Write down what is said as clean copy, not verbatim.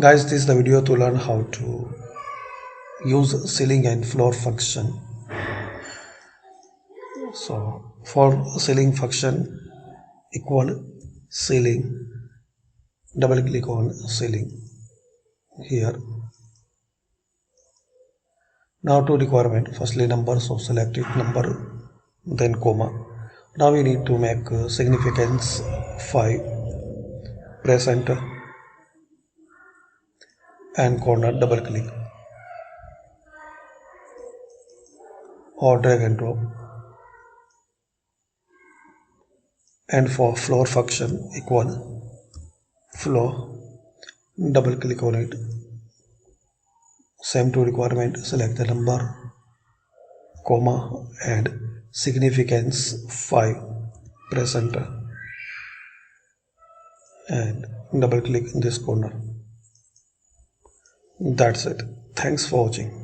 Guys, this is the video to learn how to use ceiling and floor function. So for ceiling function, equal ceiling, double click on ceiling here. Now to requirement, firstly number, so select it number, then comma. Now we need to make significance 5, press enter and corner double click or drag and drop. And for floor function equal floor, double click on it, same to requirement, select the number, comma and significance 5, press enter and double click in this corner. That's it. Thanks for watching.